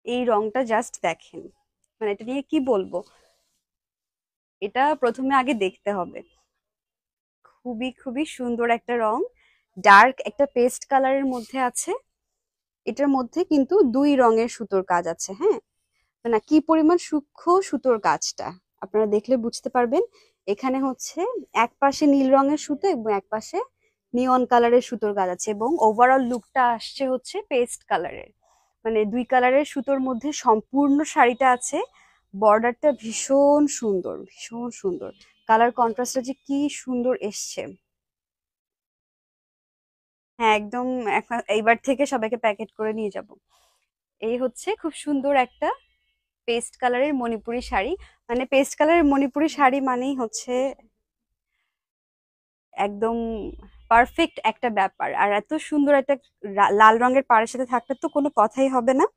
এই রংটা জাস্ট দেখেন, মানে এটা নিয়ে কি বলবো, এটা প্রথমে আগে দেখতে হবে। খুবই খুবই সুন্দর একটা রং, ডার্ক একটা পেস্ট কালারের মধ্যে আছে। এটার মধ্যে কিন্তু দুই রঙের সুতোর কাজ আছে, হ্যাঁ, মানে কি পরিমাণ সূক্ষ্ম সুতোর কাজটা আপনারা দেখলে বুঝতে পারবেন। এখানে হচ্ছে এক পাশে নীল রঙের সুতো এবং এক পাশে নিয়ন কালারের সুতোর কাজ আছে, এবং ওভারঅল লুকটা আসছে হচ্ছে পেস্ট কালারের, মানে দুই কালারের সুতোর মধ্যে সম্পূর্ণ শাড়িটা আছে। বর্ডারটা ভীষণ সুন্দর, ভীষণ সুন্দর, কালার কন্ট্রাস্টটা যে কি সুন্দর এসছে। হ্যাঁ একদম, এইবার থেকে সবাইকে প্যাকেট করে নিয়ে যাব। এই হচ্ছে খুব সুন্দর একটা পেস্ট কালারের মণিপুরি শাড়ি। মানে পেস্ট কালারের মণিপুরি শাড়ি মানেই হচ্ছে একদম পারফেক্ট একটা ব্যাপার। আর এত সুন্দর একটা লাল রঙের পাড়ের সাথে থাকলে তো কোনো কথাই হবে না।